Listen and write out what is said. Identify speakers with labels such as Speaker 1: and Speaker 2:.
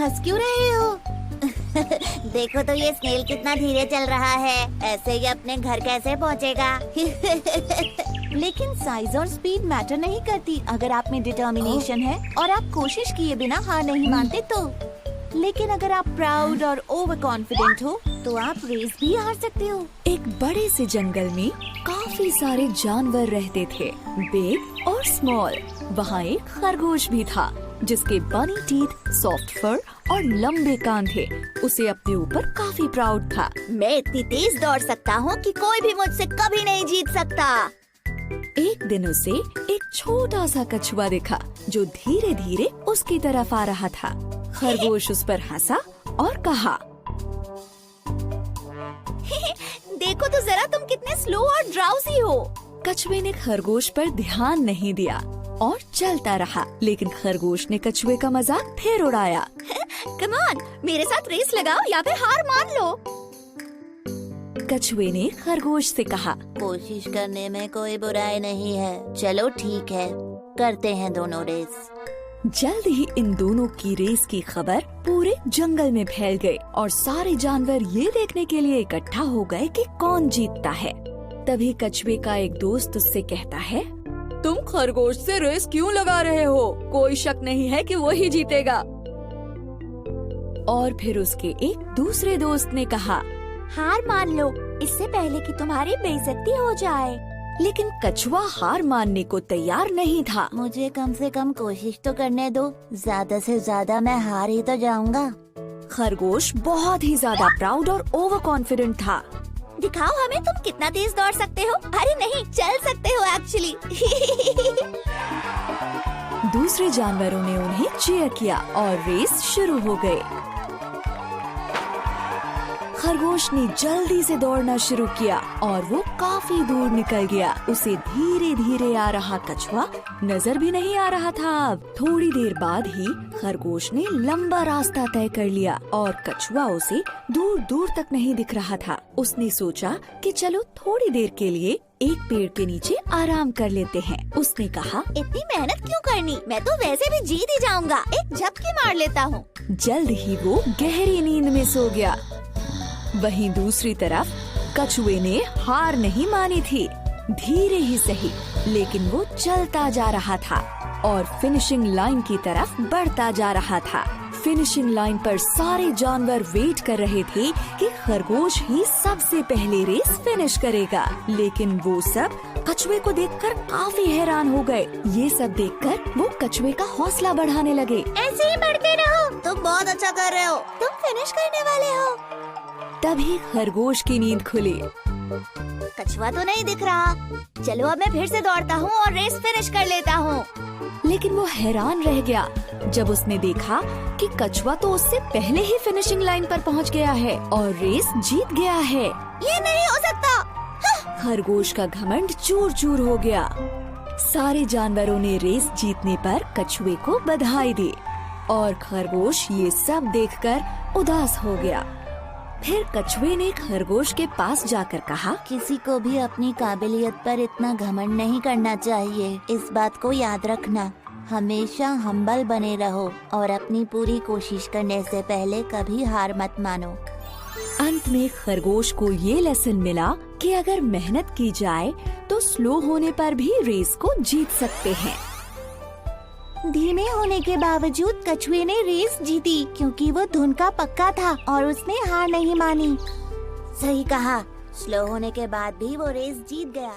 Speaker 1: हंस क्यों रहे हो? देखो तो ये स्नेल कितना धीरे चल रहा है, ऐसे ये अपने घर कैसे पहुंचेगा? लेकिन साइज और स्पीड मैटर नहीं करती अगर आप में डिटर्मिनेशन है और आप कोशिश किए बिना हार नहीं मानते तो। लेकिन अगर आप प्राउड और ओवर कॉन्फिडेंट हो तो आप रेस भी हार सकते हो।
Speaker 2: एक बड़े से जंगल में काफी सारे जानवर रहते थे, बिग और स्मॉल। वहाँ एक खरगोश भी था जिसके बनी टीथ, सॉफ्ट फर और लंबे कान थे। उसे अपने ऊपर काफी प्राउड था।
Speaker 1: मैं इतनी तेज दौड़ सकता हूँ कि कोई भी मुझसे कभी नहीं जीत सकता।
Speaker 2: एक दिन उसे एक छोटा सा कछुआ दिखा जो धीरे धीरे उसकी तरफ आ रहा था। खरगोश उस पर हंसा और कहा,
Speaker 1: देखो तो जरा तुम कितने स्लो और ड्राउजी हो।
Speaker 2: कछुए ने खरगोश पर ध्यान नहीं दिया और चलता रहा, लेकिन खरगोश ने कछुए का मजाक फिर उड़ाया।
Speaker 1: कम ऑन, मेरे साथ रेस लगाओ या फिर हार मान लो।
Speaker 2: कछुए ने खरगोश से कहा,
Speaker 1: कोशिश करने में कोई बुराई नहीं है, चलो ठीक है, करते हैं दोनों रेस।
Speaker 2: जल्द ही इन दोनों की रेस की खबर पूरे जंगल में फैल गई और सारे जानवर ये देखने के लिए इकट्ठा हो गए कि कौन जीतता है। तभी कछुए का एक दोस्त उससे कहता है, तुम खरगोश से रेस क्यों लगा रहे हो? कोई शक नहीं है कि वो ही जीतेगा। और फिर उसके एक दूसरे दोस्त ने कहा,
Speaker 1: हार मान लो इससे पहले कि तुम्हारी बेइज्जती हो जाए।
Speaker 2: लेकिन कछुआ हार मानने को तैयार नहीं था।
Speaker 1: मुझे कम से कम कोशिश तो करने दो, ज्यादा से ज्यादा मैं हार ही तो जाऊंगा।
Speaker 2: खरगोश बहुत ही ज्यादा प्राउड और ओवर कॉन्फिडेंट था।
Speaker 1: दिखाओ हमें तुम कितना तेज दौड़ सकते हो। अरे नहीं, चल सकते हो एक्चुअली।
Speaker 2: दूसरे जानवरों ने उन्हें चीयर किया और रेस शुरू हो गई। खरगोश ने जल्दी से दौड़ना शुरू किया और वो काफी दूर निकल गया। उसे धीरे धीरे आ रहा कछुआ नजर भी नहीं आ रहा था। अब थोड़ी देर बाद ही खरगोश ने लंबा रास्ता तय कर लिया और कछुआ उसे दूर दूर तक नहीं दिख रहा था। उसने सोचा कि चलो थोड़ी देर के लिए एक पेड़ के नीचे आराम कर लेते हैं। उसने कहा,
Speaker 1: इतनी मेहनत क्यों करनी, मैं तो वैसे भी जीत ही जाऊंगा, एक झपकी मार लेता हूँ।
Speaker 2: जल्द ही वो गहरी नींद में सो गया। वहीं दूसरी तरफ कछुए ने हार नहीं मानी थी। धीरे ही सही, लेकिन वो चलता जा रहा था और फिनिशिंग लाइन की तरफ बढ़ता जा रहा था। फिनिशिंग लाइन पर सारे जानवर वेट कर रहे थे कि खरगोश ही सबसे पहले रेस फिनिश करेगा। लेकिन वो सब कछुए को देखकर काफी हैरान हो गए। ये सब देखकर वो कछुए का हौसला बढ़ाने लगे।
Speaker 1: ऐसे ही बढ़ते रहो, तुम बहुत अच्छा कर रहे हो, तुम फिनिश करने वाले हो।
Speaker 2: तभी खरगोश की नींद खुली।
Speaker 1: कछुआ तो नहीं दिख रहा, चलो अब मैं फिर से दौड़ता हूँ और रेस फिनिश कर लेता हूँ।
Speaker 2: लेकिन वो हैरान रह गया जब उसने देखा कि कछुआ तो उससे पहले ही फिनिशिंग लाइन पर पहुँच गया है और रेस जीत गया है।
Speaker 1: ये नहीं हो सकता।
Speaker 2: खरगोश का घमंड चूर चूर हो गया। सारे जानवरों ने रेस जीतने पर कछुए को बधाई दी और खरगोश ये सब देखकर उदास हो गया। फिर कछुए ने खरगोश के पास जाकर कहा,
Speaker 1: किसी को भी अपनी काबिलियत पर इतना घमंड नहीं करना चाहिए। इस बात को याद रखना, हमेशा हम्बल बने रहो और अपनी पूरी कोशिश करने से पहले कभी हार मत मानो।
Speaker 2: अंत में खरगोश को ये लेसन मिला कि अगर मेहनत की जाए तो स्लो होने पर भी रेस को जीत सकते हैं।
Speaker 1: धीमे होने के बावजूद कछुए ने रेस जीती क्योंकि वो धुन का पक्का था और उसने हार नहीं मानी। सही कहा, स्लो होने के बाद भी वो रेस जीत गया।